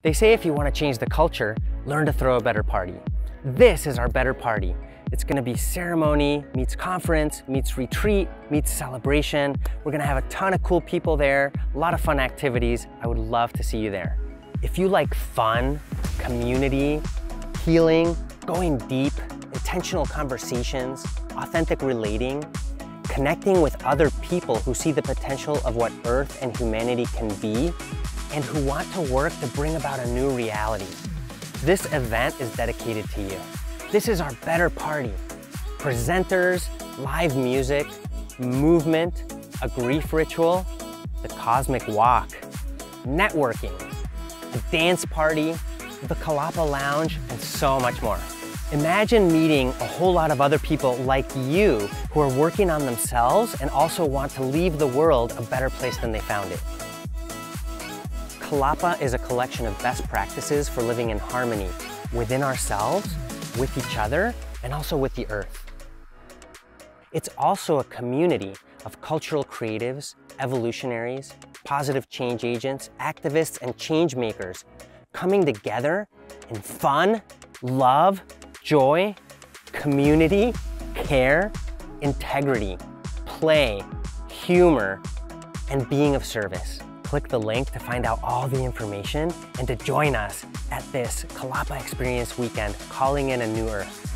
They say if you want to change the culture, learn to throw a better party. This is our better party. It's gonna be ceremony, meets conference, meets retreat, meets celebration. We're gonna have a ton of cool people there, a lot of fun activities. I would love to see you there. If you like fun, community, healing, going deep, intentional conversations, authentic relating, connecting with other people who see the potential of what Earth and humanity can be, and who want to work to bring about a new reality, this event is dedicated to you. This is our better party. Presenters, live music, movement, a grief ritual, the cosmic walk, networking, a dance party, the Kalapa lounge, and so much more. Imagine meeting a whole lot of other people like you who are working on themselves and also want to leave the world a better place than they found it. Kalapa is a collection of best practices for living in harmony within ourselves, with each other, and also with the earth. It's also a community of cultural creatives, evolutionaries, positive change agents, activists, and change makers coming together in fun, love, joy, community, care, integrity, play, humor, and being of service. Click the link to find out all the information and to join us at this Kalapa Experience Weekend, Calling in a New Earth.